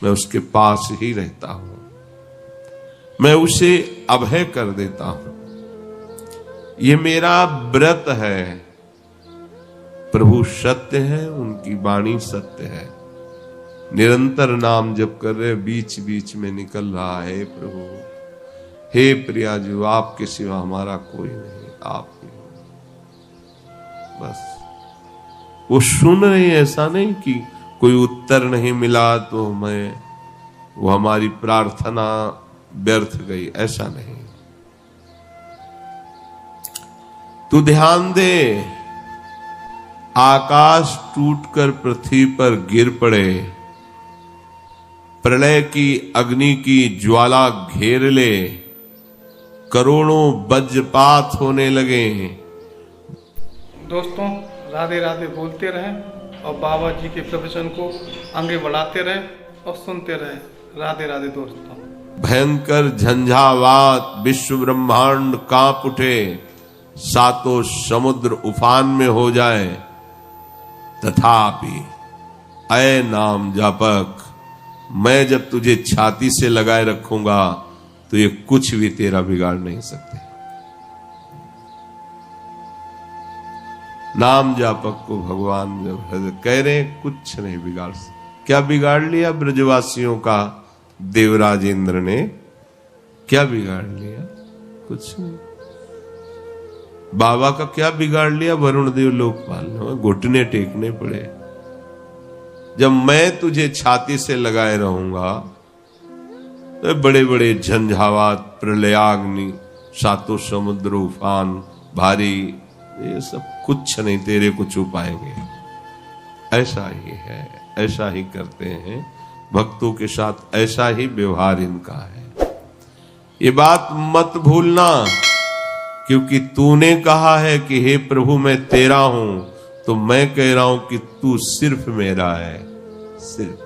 मैं उसके पास ही रहता हूं, मैं उसे अभय कर देता हूं। ये मेरा व्रत है। प्रभु सत्य है, उनकी वाणी सत्य है। निरंतर नाम जप कर रहे, बीच बीच में निकल रहा है प्रभु, हे प्रिया जी, आपके सिवा हमारा कोई नहीं, आप ही हो। बस वो सुन रहे, ऐसा नहीं कि कोई उत्तर नहीं मिला तो वो हमारी प्रार्थना व्यर्थ गई, ऐसा नहीं। तू ध्यान दे, आकाश टूटकर पृथ्वी पर गिर पड़े, प्रलय की अग्नि की ज्वाला घेर ले, करोड़ों वज्रपात होने लगे। दोस्तों, राधे राधे बोलते रहें और बाबा जी के प्रवचन को आगे बढ़ाते रहें और सुनते रहें। राधे राधे दोस्तों। भयंकर झंझावात, विश्व ब्रह्मांड कांप उठे, सातों समुद्र उफान में हो जाए, तथापि ऐ नाम जापक, मैं जब तुझे छाती से लगाए रखूंगा तो ये कुछ भी तेरा बिगाड़ नहीं सकते। नाम जापक को भगवान जब कह रहे कुछ नहीं बिगाड़ सकते। क्या बिगाड़ लिया ब्रजवासियों का देवराज इंद्र ने? क्या बिगाड़ लिया? कुछ नहीं। बाबा का क्या बिगाड़ लिया? वरुण देव लोकपाल ने घुटने टेकने पड़े। जब मैं तुझे छाती से लगाए रहूंगा तो बड़े बड़े झंझावात, प्रलयाग्नि, सातों समुद्र उफान, भारी, ये सब कुछ नहीं तेरे को छू पाएंगे। ऐसा ही है, ऐसा ही करते हैं भक्तों के साथ, ऐसा ही व्यवहार इनका है। ये बात मत भूलना, क्योंकि तूने कहा है कि हे प्रभु मैं तेरा हूं, तो मैं कह रहा हूं कि तू सिर्फ मेरा है, सिर्फ।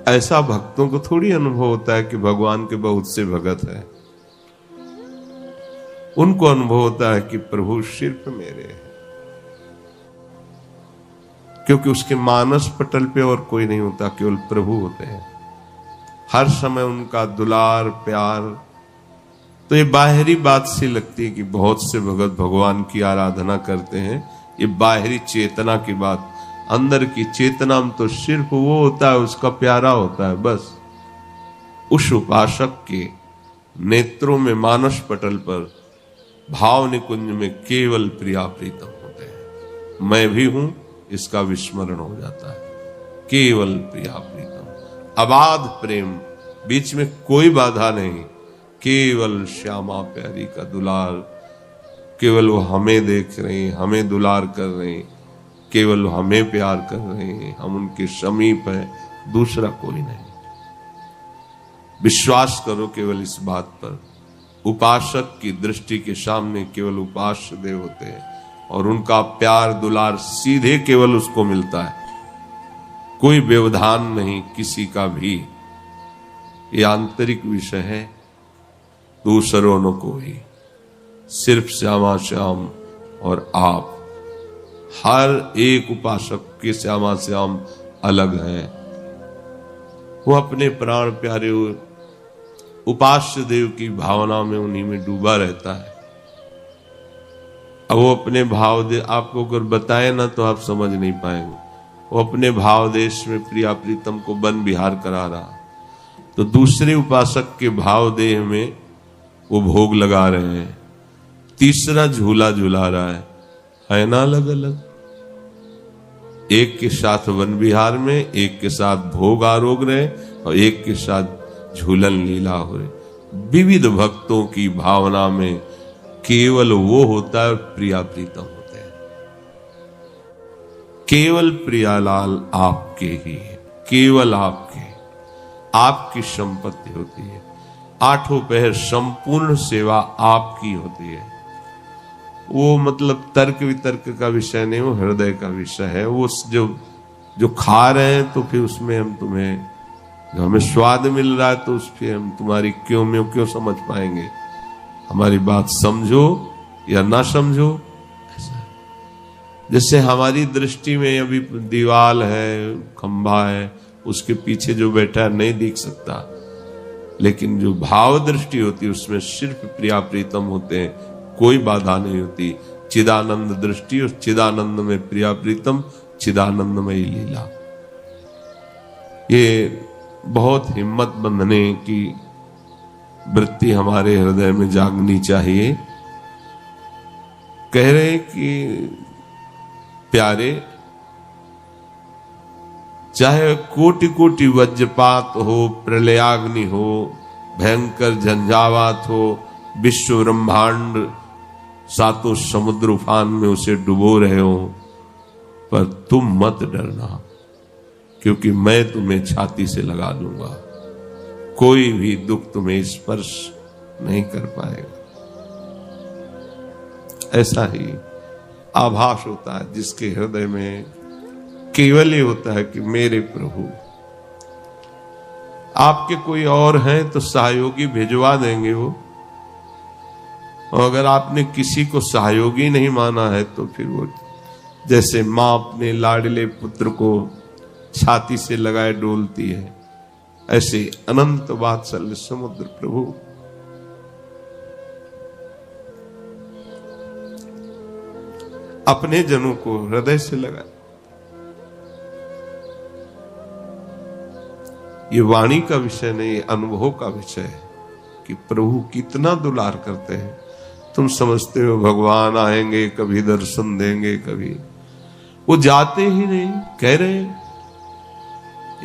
ऐसा भक्तों को थोड़ी अनुभव होता है कि भगवान के बहुत से भगत हैं। उनको अनुभव होता है कि प्रभु सिर्फ मेरे हैं, क्योंकि उसके मानस पटल पे और कोई नहीं होता, केवल प्रभु होते हैं। हर समय उनका दुलार प्यार। तो ये बाहरी बात सी लगती है कि बहुत से भगत भगवान की आराधना करते हैं, ये बाहरी चेतना की बात। अंदर की चेतना में तो सिर्फ वो होता है, उसका प्यारा होता है, बस। उस उपासक के नेत्रों में, मानस पटल पर, भाव निकुंज में केवल प्रिया प्रीतम होते हैं। मैं भी हूं, इसका विस्मरण हो जाता है। केवल प्रिया प्रीतम, अबाध प्रेम, बीच में कोई बाधा नहीं, केवल श्यामा प्यारी का दुलार। केवल वो हमें देख रहे हैं, हमें दुलार कर रहे हैं, केवल हमें प्यार कर रहे हैं, हम उनके समीप हैं, दूसरा कोई नहीं। विश्वास करो केवल इस बात पर, उपासक की दृष्टि के सामने केवल उपास्य देव होते हैं, और उनका प्यार दुलार सीधे केवल उसको मिलता है, कोई व्यवधान नहीं किसी का भी। ये आंतरिक विषय है, दूसरों न कोई, सिर्फ श्यामा श्याम और आप। हर एक उपासक के श्यामा श्याम अलग है। वो अपने प्राण प्यारे उपास्य देव की भावना में, उन्हीं में डूबा रहता है। अब वो अपने भाव दे, आपको अगर बताए ना तो आप समझ नहीं पाएंगे। वो अपने भाव देश में प्रिया प्रीतम को वन विहार करा रहा, तो दूसरे उपासक के भाव देह में वो भोग लगा रहे हैं, तीसरा झूला झूला रहा है ना अलग अलग। एक के साथ वन विहार में, एक के साथ भोग आरोग रहे, और एक के साथ झूलन लीला हो रहे। विविध भक्तों की भावना में केवल वो होता है, प्रिया प्रीतम होते हैं। केवल प्रियालाल आपके ही है, केवल आपकी संपत्ति होती है। आठों पहर संपूर्ण सेवा आपकी होती है। वो मतलब तर्क वितर्क का विषय नहीं, वो हृदय का विषय है। वो जो खा रहे हैं, तो फिर उसमें हम तुम्हें, जो हमें स्वाद मिल रहा है, तो उस पर हम तुम्हारी क्यों में क्यों समझ पाएंगे। हमारी बात समझो या ना समझो, ऐसा है। जैसे हमारी दृष्टि में अभी दीवाल है, खंभा है, उसके पीछे जो बैठा है नहीं दिख सकता, लेकिन जो भाव दृष्टि होती है उसमें सिर्फ प्रिया प्रीतम होते हैं, कोई बाधा नहीं होती। चिदानंद दृष्टि और चिदानंद में प्रिया प्रीतम, चिदानंदमयी लीला। ये बहुत हिम्मत बंधने की वृत्ति हमारे हृदय में जागनी चाहिए। कह रहे कि प्यारे, चाहे कोटि कोटि वज्रपात हो, प्रलयाग्नि हो, भयंकर झंझावात हो, विश्व ब्रह्मांड सातों समुद्र उफान में उसे डुबो रहे हो, पर तुम मत डरना, क्योंकि मैं तुम्हें छाती से लगा लूंगा। कोई भी दुख तुम्हें स्पर्श नहीं कर पाएगा। ऐसा ही आभास होता है जिसके हृदय में केवल ये होता है कि मेरे प्रभु। आपके कोई और हैं तो सहयोगी भिजवा देंगे वो, और अगर आपने किसी को सहयोगी नहीं माना है तो फिर वो जैसे मां अपने लाडले पुत्र को छाती से लगाए डोलती है, ऐसे अनंत वात्सल्य समुद्र प्रभु। अपने जनों को हृदय से लगा। ये वाणी का विषय नहीं, अनुभव का विषय है कि प्रभु कितना दुलार करते हैं। तुम समझते हो भगवान आएंगे, कभी दर्शन देंगे, कभी वो जाते ही नहीं। कह रहे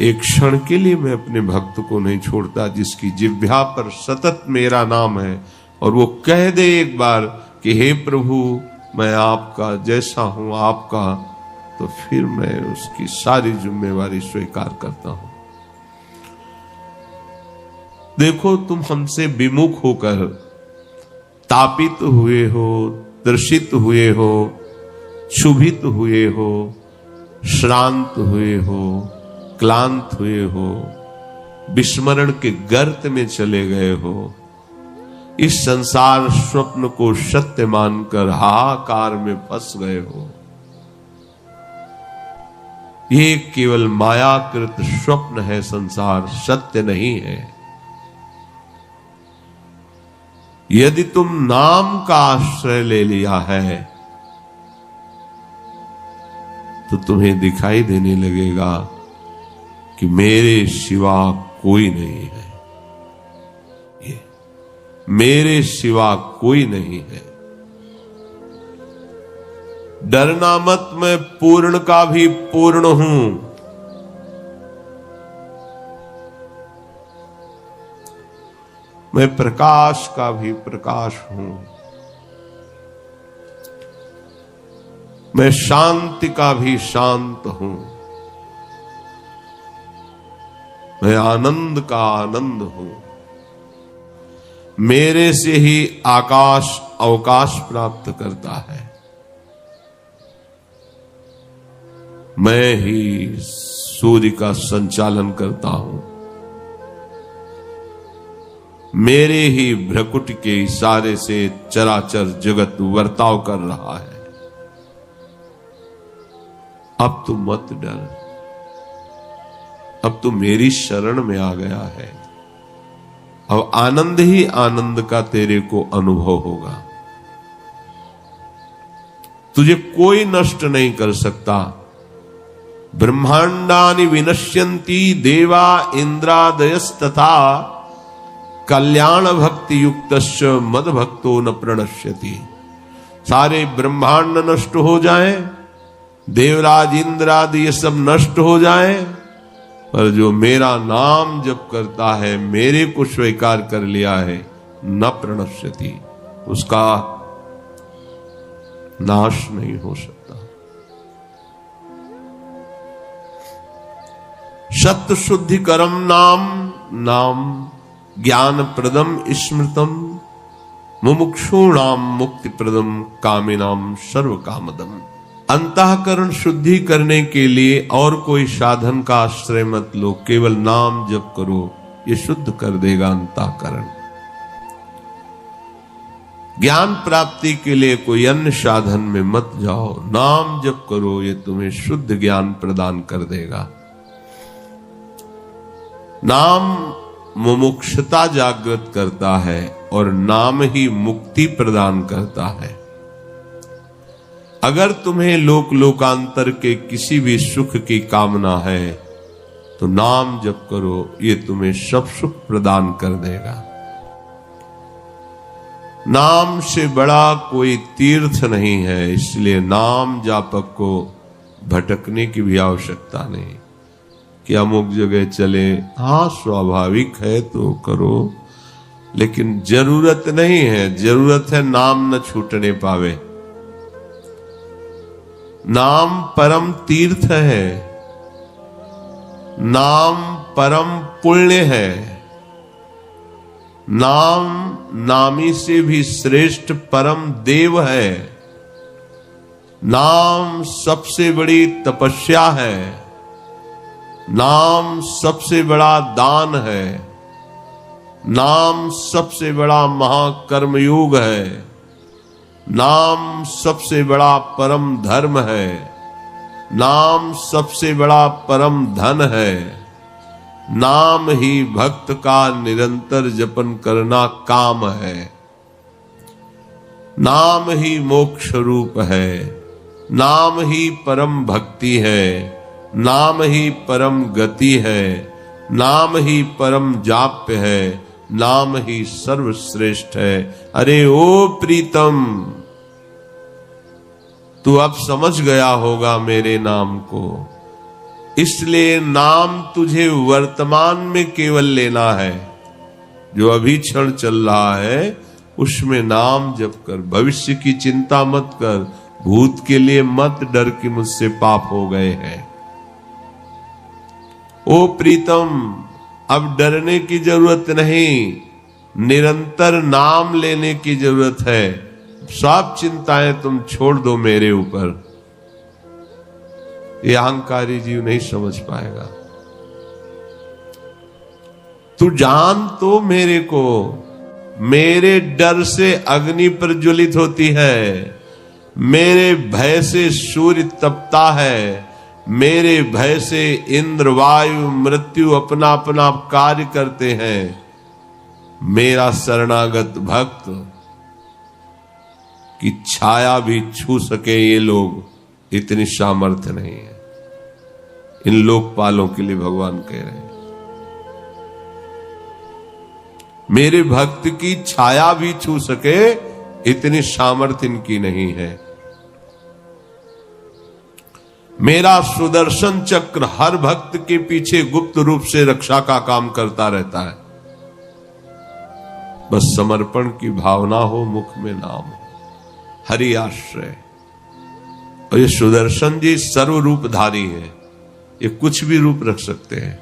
एक क्षण के लिए मैं अपने भक्त को नहीं छोड़ता जिसकी जिह्वा पर सतत मेरा नाम है, और वो कह दे एक बार कि हे प्रभु मैं आपका, जैसा हूं आपका, तो फिर मैं उसकी सारी जिम्मेवारी स्वीकार करता हूं। देखो, तुम हमसे विमुख होकर तापित हुए हो, तृषित हुए हो, क्षुभित हुए हो, श्रांत हुए हो, क्लांत हुए हो, विस्मरण के गर्त में चले गए हो, इस संसार स्वप्न को सत्य मानकर हाहाकार में फंस गए हो। ये केवल मायाकृत स्वप्न है, संसार सत्य नहीं है। यदि तुम नाम का आश्रय ले लिया है तो तुम्हें दिखाई देने लगेगा कि मेरे सिवा कोई नहीं है, ये मेरे सिवा कोई नहीं है। डरना मत, मैं पूर्ण का भी पूर्ण हूं। मैं प्रकाश का भी प्रकाश हूं। मैं शांति का भी शांत हूं। मैं आनंद का आनंद हूं। मेरे से ही आकाश अवकाश प्राप्त करता है। मैं ही सूर्य का संचालन करता हूं। मेरे ही भ्रकुट के इशारे से चराचर जगत वर्ताव कर रहा है। अब तू मत डर, अब तू मेरी शरण में आ गया है। अब आनंद ही आनंद का तेरे को अनुभव होगा। तुझे कोई नष्ट नहीं कर सकता। ब्रह्मांडानि विनश्यन्ति देवा इंद्रादयस्तथा कल्याण भक्ति युक्तश्च मद भक्तो न प्रणश्यति। सारे ब्रह्मांड नष्ट हो जाएं, देवराज इंद्र आदि ये सब नष्ट हो जाएं, पर जो मेरा नाम जप करता है, मेरे को स्वीकार कर लिया है, न प्रणश्यति, उसका नाश नहीं हो सकता। सत्य शुद्धि करम नाम, नाम ज्ञान प्रदम स्मृतम, मुमुक्षूणाम मुक्ति प्रदम, कामिनाम सर्व कामदम। अंतःकरण शुद्धि करने के लिए और कोई साधन का आश्रय मत लो, केवल नाम जप करो, ये शुद्ध कर देगा अंतःकरण। ज्ञान प्राप्ति के लिए कोई अन्य साधन में मत जाओ, नाम जप करो, ये तुम्हें शुद्ध ज्ञान प्रदान कर देगा। नाम मुमुक्षुता जागृत करता है और नाम ही मुक्ति प्रदान करता है। अगर तुम्हें लोक लोकांतर के किसी भी सुख की कामना है तो नाम जप करो, ये तुम्हें सब सुख प्रदान कर देगा। नाम से बड़ा कोई तीर्थ नहीं है, इसलिए नाम जापक को भटकने की भी आवश्यकता नहीं कि अमुक जगह चले। हाँ, स्वाभाविक है तो करो, लेकिन जरूरत नहीं है। जरूरत है नाम न छूटने पावे। नाम परम तीर्थ है, नाम परम पुण्य है। नाम नामी से भी श्रेष्ठ परम देव है। नाम सबसे बड़ी तपस्या है। नाम सबसे बड़ा दान है। नाम सबसे बड़ा महाकर्मयोग है। नाम सबसे बड़ा परम धर्म है। नाम सबसे बड़ा परम धन है। नाम ही भक्त का निरंतर जपन करना काम है। नाम ही मोक्ष रूप है। नाम ही परम भक्ति है। नाम ही परम गति है। नाम ही परम जाप्य है। नाम ही सर्वश्रेष्ठ है। अरे ओ प्रीतम, तू अब समझ गया होगा मेरे नाम को, इसलिए नाम तुझे वर्तमान में केवल लेना है। जो अभी क्षण चल रहा है उसमें नाम जप कर। भविष्य की चिंता मत कर, भूत के लिए मत डर कि मुझसे पाप हो गए हैं। ओ प्रीतम, अब डरने की जरूरत नहीं, निरंतर नाम लेने की जरूरत है। सब चिंताएं तुम छोड़ दो मेरे ऊपर। ये अहंकारी जीव नहीं समझ पाएगा। तू जान तो मेरे को, मेरे डर से अग्नि प्रज्वलित होती है, मेरे भय से सूर्य तपता है, मेरे भय से इंद्र वायु मृत्यु अपना अपना कार्य करते हैं। मेरा शरणागत भक्त की छाया भी छू सके ये लोग, इतनी सामर्थ्य नहीं है। इन लोकपालों के लिए भगवान कह रहे हैं, मेरे भक्त की छाया भी छू सके इतनी सामर्थ्य इनकी नहीं है। मेरा सुदर्शन चक्र हर भक्त के पीछे गुप्त रूप से रक्षा का काम करता रहता है। बस समर्पण की भावना हो, मुख में नाम हो, हरि आश्रय। और ये सुदर्शन जी सर्व रूपधारी है, ये कुछ भी रूप रख सकते हैं।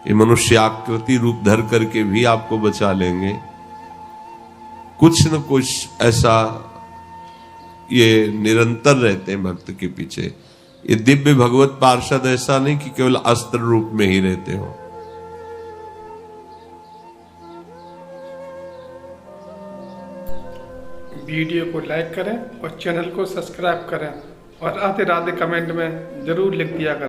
ये मनुष्य आकृति रूप धर करके भी आपको बचा लेंगे। कुछ न कुछ ऐसा ये निरंतर रहते हैं भक्त के पीछे। ये दिव्य भगवत पार्षद ऐसा नहीं कि केवल अस्त्र रूप में ही रहते हो। वीडियो को लाइक करें और चैनल को सब्सक्राइब करें और राधे राधे कमेंट में जरूर लिख दिया करें।